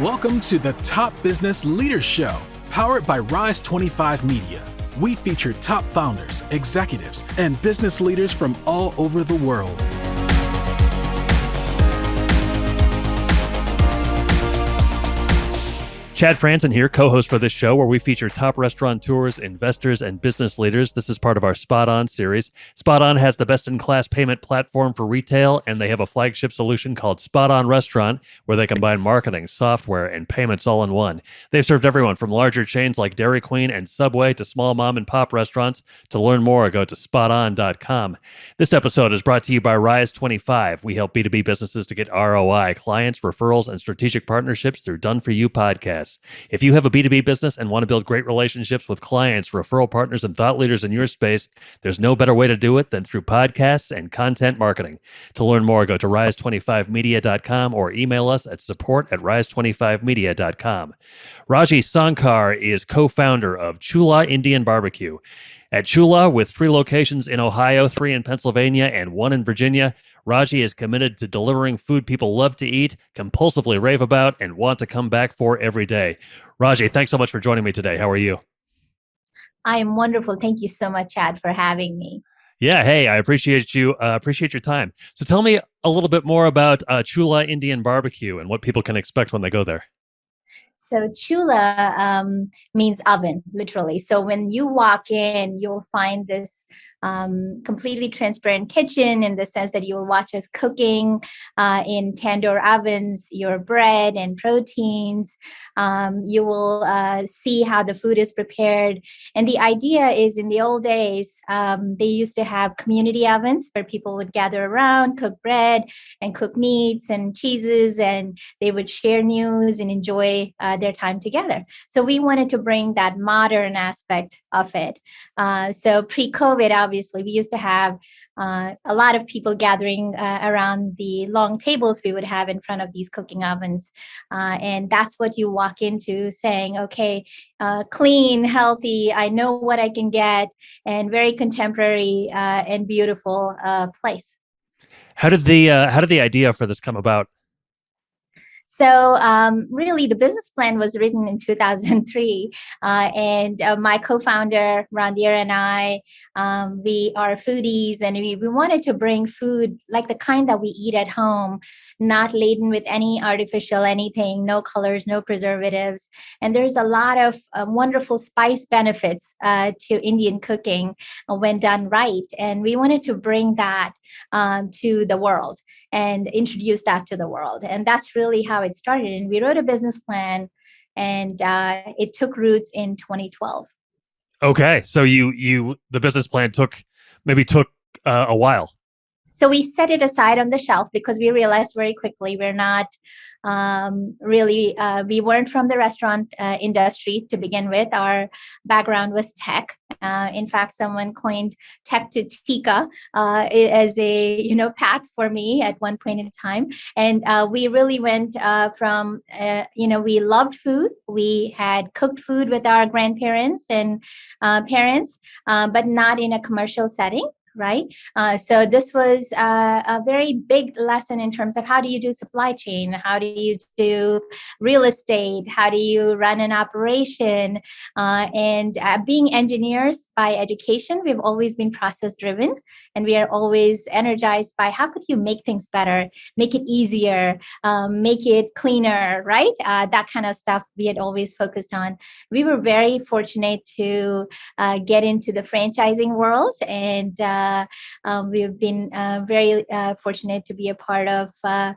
Welcome to the Top Business Leaders Show, powered by Rise 25 Media. We feature top founders, executives, and business leaders from all over the world. Chad Franzen here, co-host for this show where we feature top restaurateurs, investors, and business leaders. This is part of our SpotOn series. SpotOn has the best-in-class payment platform for retail, and they have a flagship solution called SpotOn Restaurant, where they combine marketing, software, and payments all in one. They've served everyone from larger chains like Dairy Queen and Subway to small mom-and-pop restaurants. To learn more, go to SpotOn.com. This episode is brought to you by Rise 25. We help B2B businesses to get ROI, clients, referrals, and strategic partnerships through Done For You podcasts. If you have a B2B business and want to build great relationships with clients, referral partners, and thought leaders in your space, there's no better way to do it than through podcasts and content marketing. To learn more, go to rise25media.com or email us at support@rise25media.com. Raji Sankar is co-founder of Choolaah Indian Barbecue. At Choolaah, with 3 locations in Ohio, 3 in Pennsylvania, and 1 in Virginia, Raji is committed to delivering food people love to eat, compulsively rave about, and want to come back for every day. Raji, thanks so much for joining me today. How are you? I am wonderful. Thank you so much, Chad, for having me. Yeah, hey, I appreciate you. Appreciate your time. So tell me a little bit more about Choolaah Indian Barbecue and what people can expect when they go there. So Choolaah means oven, literally. So when you walk in, you'll find this completely transparent kitchen in the sense that you'll watch us cooking in tandoor ovens, your bread and proteins. You will see how the food is prepared. And the idea is in the old days, they used to have community ovens where people would gather around, cook bread and cook meats and cheeses, and they would share news and enjoy their time together. So we wanted to bring that modern aspect of it. So pre-COVID, obviously, we used to have a lot of people gathering around the long tables we would have in front of these cooking ovens. And that's what you walk into saying, okay, clean, healthy, I know what I can get, and very contemporary and beautiful place. How did the idea for this come about? So really, the business plan was written in 2003, and my co-founder, Randir, and I, we are foodies, and we wanted to bring food like the kind that we eat at home, not laden with any artificial anything, no colors, no preservatives. And there's a lot of wonderful spice benefits to Indian cooking when done right. And we wanted to bring that to the world and introduce that to the world. And that's really how it started. And we wrote a business plan, and it took roots in 2012. Okay, so the business plan took a while. So we set it aside on the shelf because we realized very quickly we're not we weren't from the restaurant industry to begin with. Our background was tech. In fact, someone coined tech to tika as a path for me at one point in time. And we really went from we loved food. We had cooked food with our grandparents and parents, but not in a commercial setting. Right. So this was a very big lesson in terms of how do you do supply chain? How do you do real estate? How do you run an operation? And being engineers by education, we've always been process driven, and we are always energized by how could you make things better, make it easier, make it cleaner, right? That kind of stuff we had always focused on. We were very fortunate to get into the franchising world, and we've been very fortunate to be a part of a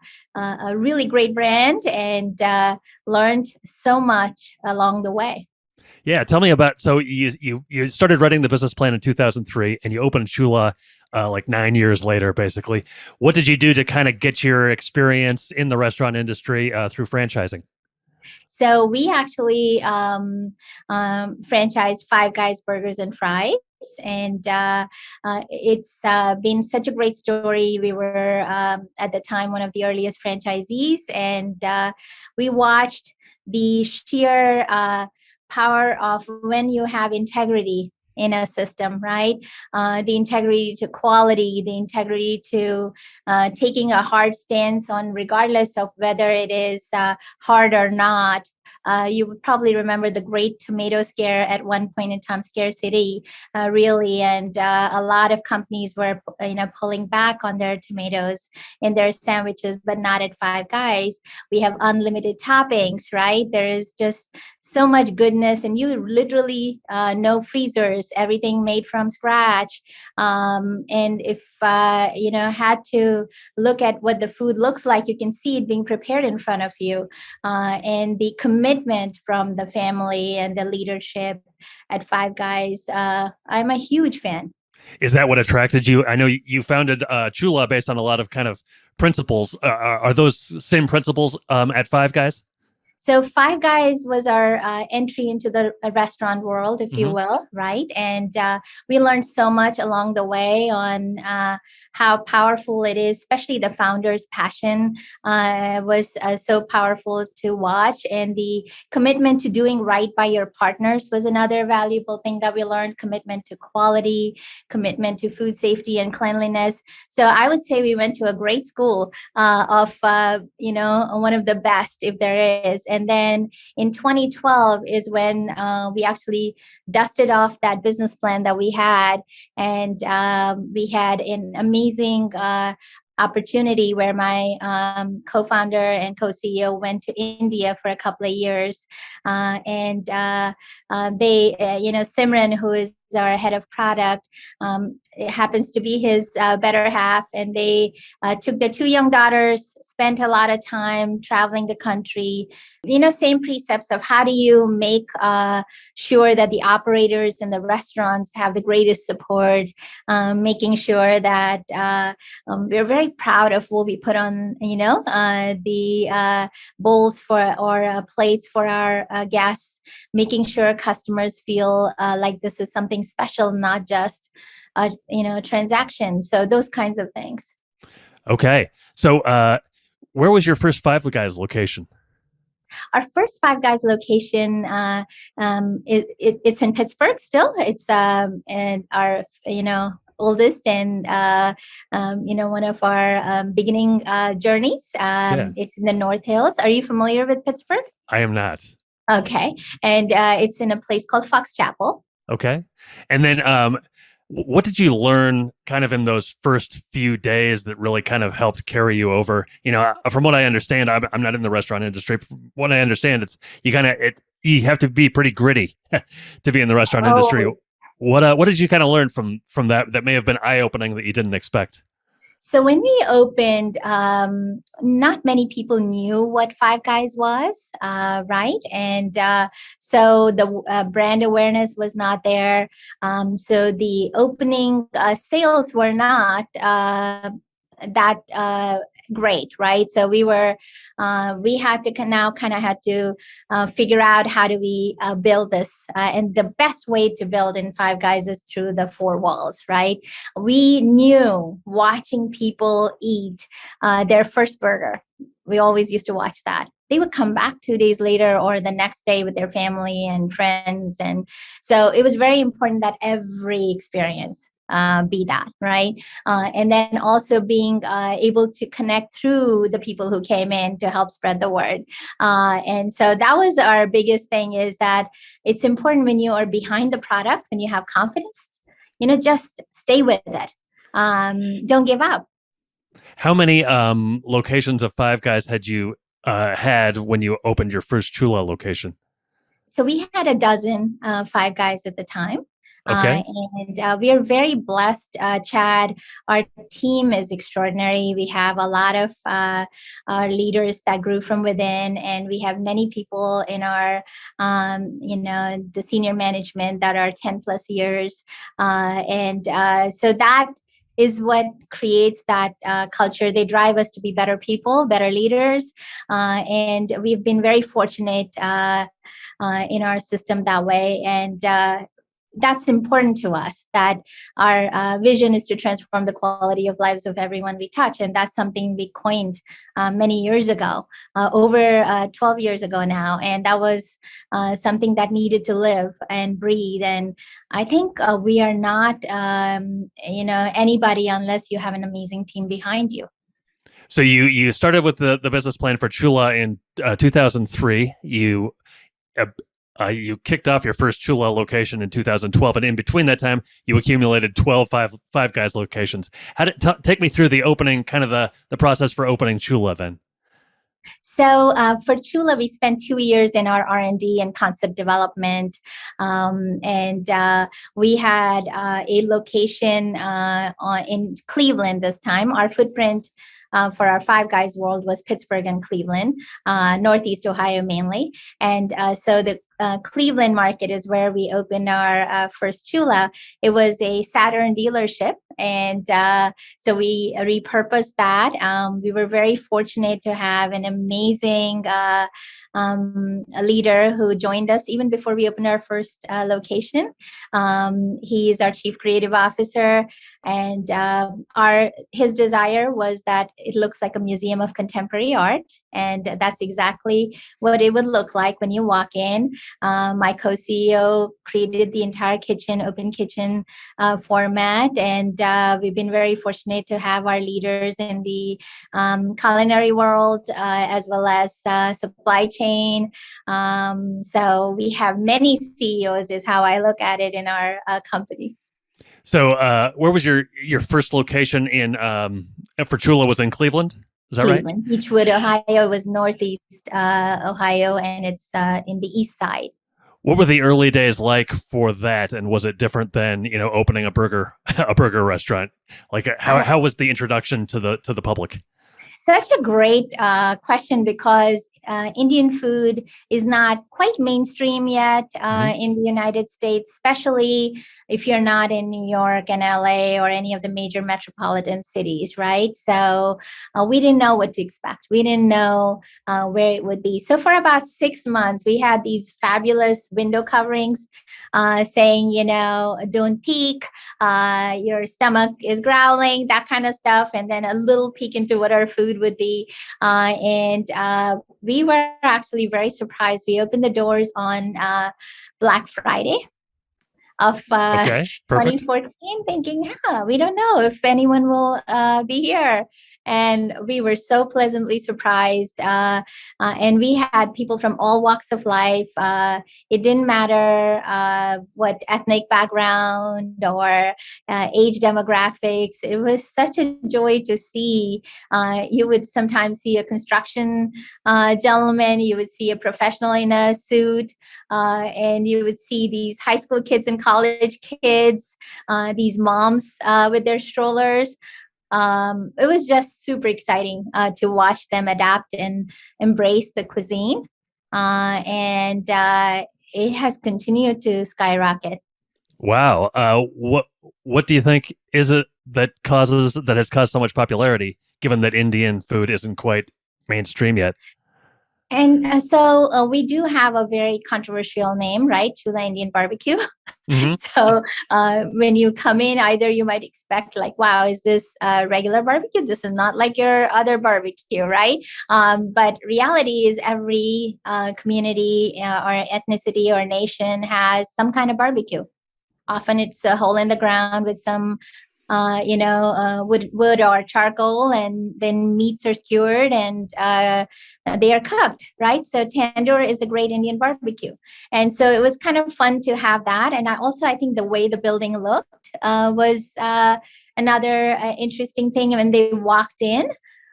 really great brand and learned so much along the way. Yeah, tell me about, so you started writing the business plan in 2003 and you opened Choolaah like 9 years later, basically. What did you do to kind of get your experience in the restaurant industry through franchising? So we actually franchised Five Guys Burgers and Fries. And it's been such a great story. We were at the time one of the earliest franchisees, and we watched the sheer power of when you have integrity in a system, right? The integrity to quality, the integrity to taking a hard stance on regardless of whether it is hard or not. You would probably remember the great tomato scare at one point in time, scarcity, really, and a lot of companies were, pulling back on their tomatoes in their sandwiches, but not at Five Guys. We have unlimited toppings, right? There is just so much goodness, and you literally no freezers, everything made from scratch. And if had to look at what the food looks like, you can see it being prepared in front of you, and the commitment from the family and the leadership at Five Guys. I'm a huge fan. Is that what attracted you? I know you founded Choolaah based on a lot of kind of principles. Are those same principles at Five Guys? So Five Guys was our entry into the restaurant world, if you Mhm. will, right? And we learned so much along the way on how powerful it is, especially the founder's passion was so powerful to watch. And the commitment to doing right by your partners was another valuable thing that we learned, commitment to quality, commitment to food safety and cleanliness. So I would say we went to a great school of, one of the best, if there is. And then in 2012 is when we actually dusted off that business plan that we had. And we had an amazing opportunity where my co-founder and co-CEO went to India for a couple of years. And they, Simran, who is our head of product, it happens to be his better half. And they took their two young daughters, spent a lot of time traveling the country, same precepts of how do you make sure that the operators in the restaurants have the greatest support, making sure that we're very proud of what we put on, the bowls for or plates for our guests, making sure customers feel like this is something special, not just a transaction. So those kinds of things. Okay. So where was your first Five Guys location? Our first Five Guys location, it's in Pittsburgh still. It's and our oldest and one of our beginning journeys. Yeah. It's in the North Hills. Are you familiar with Pittsburgh? I am not. Okay, and it's in a place called Fox Chapel. Okay. And then what did you learn kind of in those first few days that really kind of helped carry you over? From what I understand, I'm not in the restaurant industry. From what I understand, it's you have to be pretty gritty to be in the restaurant industry. What did you kind of learn from that may have been eye-opening that you didn't expect? So when we opened, not many people knew what Five Guys was, right? And so the brand awareness was not there. So the opening sales were not that great, right? So we had to now kind of had to figure out how do we build this, and the best way to build in Five Guys is through the four walls, right? We knew watching people eat their first burger. We always used to watch that. They would come back 2 days later or the next day with their family and friends. And so it was very important that every experience be that, right? And then also being able to connect through the people who came in to help spread the word. And so that was our biggest thing, is that it's important when you are behind the product, when you have confidence, just stay with it. Don't give up. How many locations of Five Guys had you had when you opened your first Choolaah location? So we had a dozen Five Guys at the time. Okay. And we are very blessed, Chad. Our team is extraordinary. We have a lot of our leaders that grew from within, and we have many people in our, the senior management that are 10 plus years. So that is what creates that culture. They drive us to be better people, better leaders. And we've been very fortunate in our system that way. And that's important to us, that our vision is to transform the quality of lives of everyone we touch. And that's something we coined many years ago, over 12 years ago now. And that was something that needed to live and breathe. And I think we are not, anybody unless you have an amazing team behind you. So you started with the business plan for Choolaah in 2003. You kicked off your first Choolaah location in 2012, and in between that time, you accumulated 12 Five Guys locations. How did take me through the opening, kind of the process for opening Choolaah then? So for Choolaah, we spent 2 years in our R&D and concept development, and we had a location in Cleveland this time. Our footprint for our Five Guys world was Pittsburgh and Cleveland, Northeast Ohio mainly. And so the Cleveland market is where we opened our first Choolaah. It was a Saturn dealership. And so we repurposed that. We were very fortunate to have an amazing a leader who joined us even before we opened our first location. He is our chief creative officer, and his desire was that it looks like a museum of contemporary art, and that's exactly what it would look like when you walk in. My co-CEO created the entire kitchen, open kitchen format, and we've been very fortunate to have our leaders in the culinary world as well as supply chain. So we have many CEOs is how I look at it in our company. So where was your first location in for Choolaah was in Cleveland? Is that Cleveland, right? Beechwood, Ohio was Northeast Ohio, and it's in the east side. What were the early days like for that, and was it different than opening a burger restaurant? Like how was the introduction to the public? Such a great question, because Indian food is not quite mainstream yet in the United States, especially if you're not in New York and LA or any of the major metropolitan cities, right? So we didn't know what to expect. We didn't know where it would be. So for about 6 months, we had these fabulous window coverings saying, don't peek, your stomach is growling, that kind of stuff. And then a little peek into what our food would be. And we were actually very surprised. We opened the doors on Black Friday of Okay, perfect. 2014, thinking, we don't know if anyone will be here. And we were so pleasantly surprised. And we had people from all walks of life. It didn't matter what ethnic background or age demographics. It was such a joy to see. You would sometimes see a construction gentleman, you would see a professional in a suit, and you would see these high school kids and college kids, these moms with their strollers. It was just super exciting to watch them adapt and embrace the cuisine. And it has continued to skyrocket. Wow. What do you think is it that has caused so much popularity, given that Indian food isn't quite mainstream yet? And so we do have a very controversial name, right? Choolaah Indian barbecue. Mm-hmm. So when you come in, either you might expect like, wow, is this regular barbecue? This is not like your other barbecue, right? But reality is every community or ethnicity or nation has some kind of barbecue. Often it's a hole in the ground with some wood or charcoal, and then meats are skewered and they are cooked, right? So tandoor is the great Indian barbecue. And so it was kind of fun to have that. And I think the way the building looked was another interesting thing. When they walked in,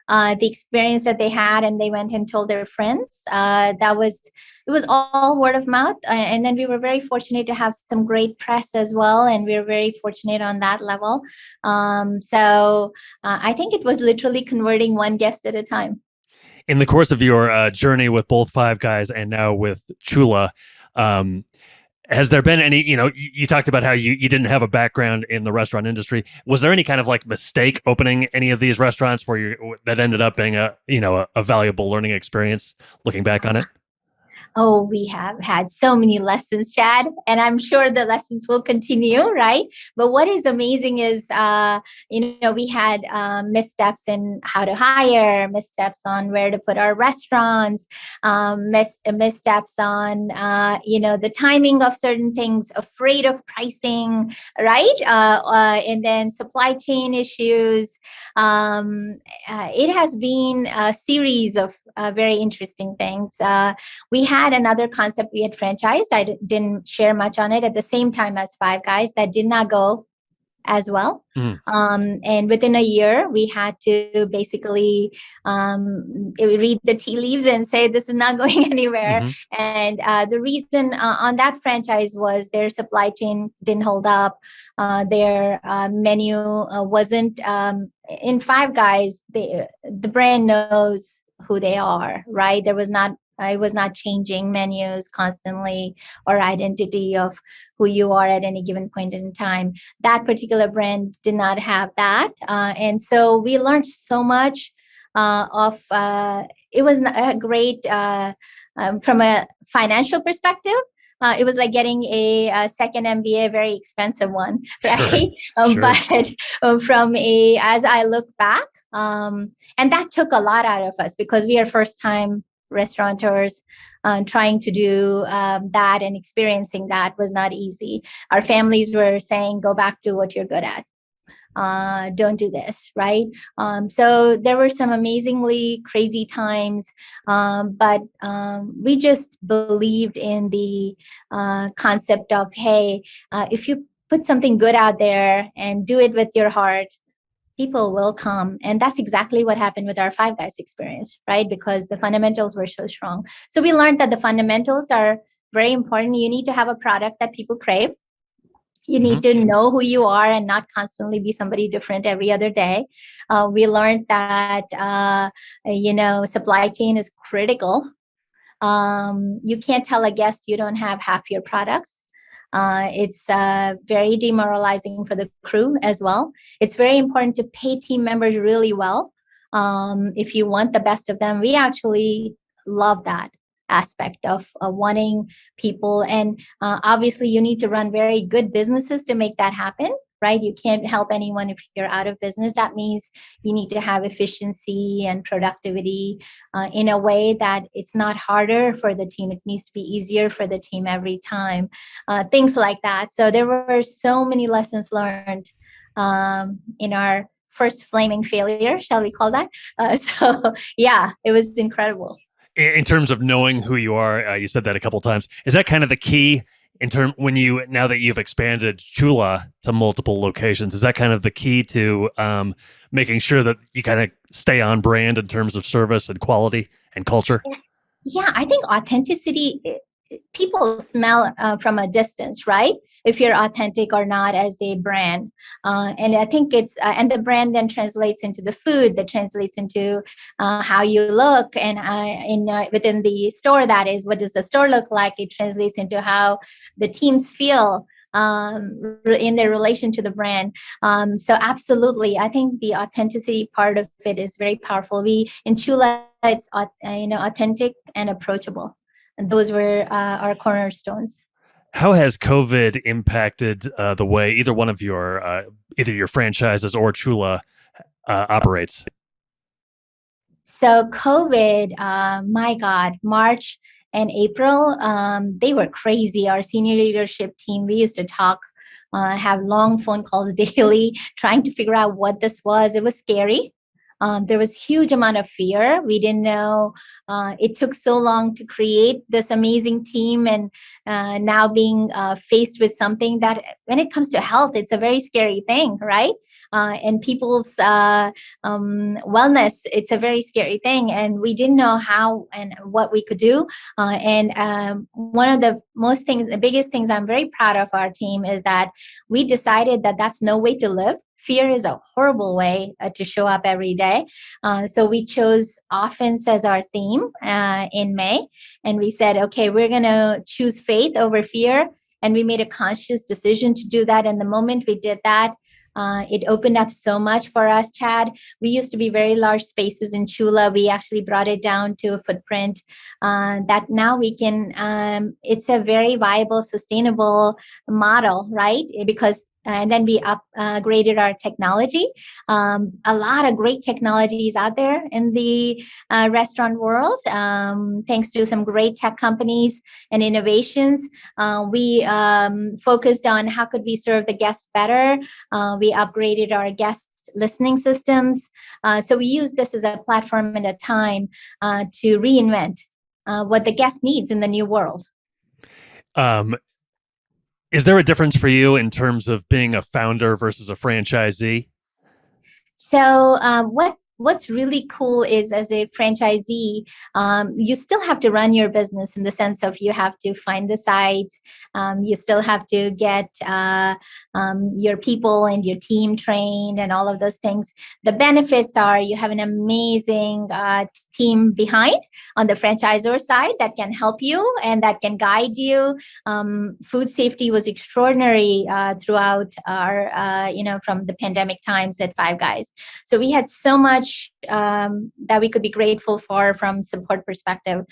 the experience that they had, and they went and told their friends, it was all word of mouth. And then we were very fortunate to have some great press as well, and we were very fortunate on that level. So I think it was literally converting one guest at a time. In the course of your journey with both Five Guys and now with Choolaah, has there been any, you talked about how you didn't have a background in the restaurant industry. Was there any kind of like mistake opening any of these restaurants that ended up being a valuable learning experience looking back on it? Oh, we have had so many lessons, Chad, and I'm sure the lessons will continue, right? But what is amazing is, we had missteps in how to hire, missteps on where to put our restaurants, missteps on, the timing of certain things, afraid of pricing, right? And then supply chain issues. It has been a series of very interesting things. We had another concept we had franchised. I didn't share much on it at the same time as Five Guys that did not go as well. And within a year, we had to basically read the tea leaves and say, this is not going anywhere. And the reason on that franchise was their supply chain didn't hold up. Their menu wasn't in Five Guys. The brand knows who they are, right? I was not changing menus constantly or identity of who you are at any given point in time. That particular brand did not have that. And so we learned so much it was a great, from a financial perspective, it was like getting a second MBA, a very expensive one, right? Sure. But as I look back, and that took a lot out of us because we are first time restaurateurs. Trying to do that and experiencing that was not easy. Our families were saying, go back to what you're good at. Don't do this, right? So there were some amazingly crazy times, but we just believed in the concept of, hey, if you put something good out there and do it with your heart, people will come. And that's exactly what happened with our Five Guys experience, right? Because the fundamentals were so strong. So we learned that the fundamentals are very important. You need to have a product that people crave. You need to know who you are and not constantly be somebody different every other day. We learned that, supply chain is critical. You can't tell a guest you don't have half your products. It's very demoralizing for the crew as well. It's very important to pay team members really well. If you want the best of them, we actually love that aspect of wanting people. And obviously, you need to run very good businesses to make that happen, right? You can't help anyone if you're out of business. That means you need to have efficiency and productivity in a way that it's not harder for the team. It needs to be easier for the team every time. Things like that. So there were so many lessons learned in our first flaming failure, shall we call that? So yeah, it was incredible. In terms of knowing who you are, you said that a couple of times. Is that kind of the key now that you've expanded Choolaah to multiple locations? Is that kind of the key to making sure that you kind of stay on brand in terms of service and quality and culture? Yeah, I think authenticity, people smell from a distance, right? If you're authentic or not as a brand. And I think and the brand then translates into the food, that translates into how you look. And within the store, that is, what does the store look like? It translates into how the teams feel in their relation to the brand. So absolutely, I think the authenticity part of it is very powerful. In Choolaah, it's authentic and approachable. And those were our cornerstones. How has COVID impacted the way either one of either your franchises or Choolaah operates? So COVID, my God, March and April, they were crazy. Our senior leadership team, we used to talk, have long phone calls daily, trying to figure out what this was. It was scary. There was huge amount of fear. We didn't know. It took so long to create this amazing team, and now being faced with something that, when it comes to health, it's a very scary thing, right? And people's wellness, it's a very scary thing, and we didn't know how and what we could do. And one of the biggest things I'm very proud of our team is that we decided that that's no way to live. Fear is a horrible way to show up every day. So we chose offense as our theme in May. And we said, okay, we're going to choose faith over fear. And we made a conscious decision to do that. And the moment we did that, It opened up so much for us, Chad. We used to be very large spaces in Choolaah. We actually brought it down to a footprint that now we can, it's a very viable, sustainable model, right? Because and then we upgraded our technology. A lot of great technologies out there in the restaurant world, thanks to some great tech companies and innovations. We focused on how could we serve the guests better. We upgraded our guest listening systems. So we use this as a platform and a time to reinvent what the guest needs in the new world. Is there a difference for you in terms of being a founder versus a franchisee? So what's really cool is, as a franchisee, you still have to run your business in the sense of you have to find the sites, you still have to get your people and your team trained and all of those things. The benefits are you have an amazing team behind on the franchisor side that can help you and that can guide you. Food safety was extraordinary throughout our, from the pandemic times at Five Guys. So we had so much that we could be grateful for from support perspective.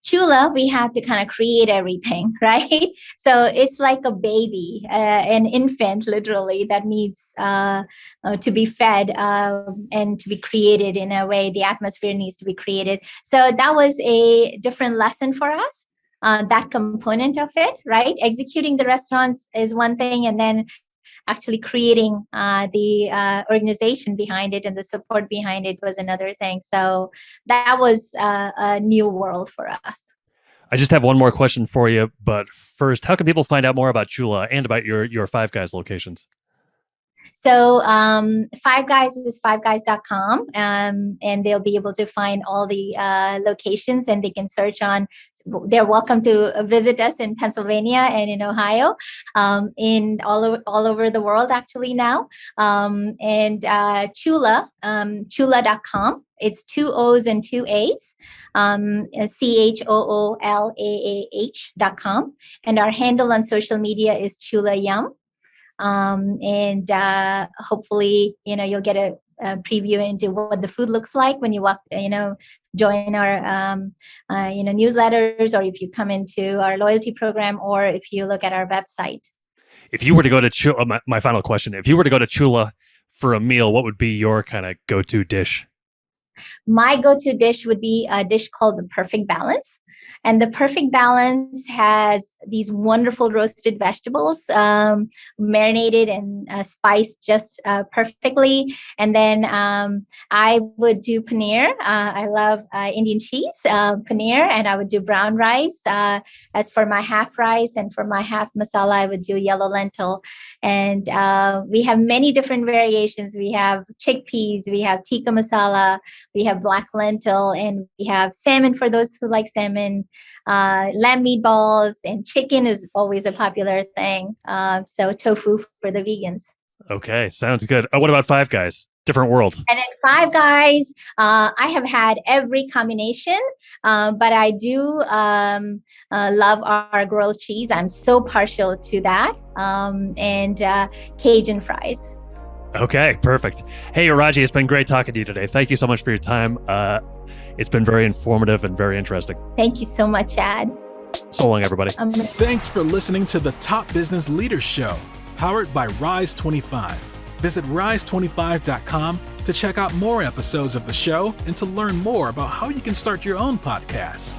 Choolaah, we had to kind of create everything, right? So it's like a baby, an infant, literally, that needs to be fed and to be created in a way. The atmosphere needs to be created. So that was a different lesson for us. That component of it, right? Executing the restaurants is one thing, and then actually creating the organization behind it and the support behind it was another thing. So that was a new world for us. I just have one more question for you, but first, how can people find out more about Choolaah and about your Five Guys locations? So Five Guys is fiveguys.com, and they'll be able to find all the locations, and they can search on. They're welcome to visit us in Pennsylvania and in Ohio, in all over the world actually now. And Choolaah, Choolaah.com. It's 2 O's and 2 A's, CHOOLAAH.com. And our handle on social media is Choolaah Yum. And hopefully, you'll get a preview into what the food looks like when you walk, join our, newsletters, or if you come into our loyalty program, or if you look at our website. If you were to go to Choolaah, my final question, if you were to go to Choolaah for a meal, what would be your kind of go-to dish? My go-to dish would be a dish called the Perfect Balance. And the Perfect Balance has these wonderful roasted vegetables, marinated and spiced just perfectly. And then I would do paneer. I love Indian cheese, paneer, and I would do brown rice. As for my half rice and for my half masala, I would do yellow lentil. And we have many different variations. We have chickpeas, we have tikka masala, we have black lentil, and we have salmon for those who like salmon. Lamb meatballs, and chicken is always a popular thing. So tofu for the vegans. Okay, sounds good. What about Five Guys? Different world. And at Five Guys, I have had every combination, but I do love our grilled cheese. I'm so partial to that, and Cajun fries. Okay, perfect. Hey, Raji, it's been great talking to you today. Thank you so much for your time. It's been very informative and very interesting. Thank you so much, Chad. So long, everybody. Thanks for listening to the Top Business Leaders Show, powered by Rise 25. Visit rise25.com to check out more episodes of the show and to learn more about how you can start your own podcast.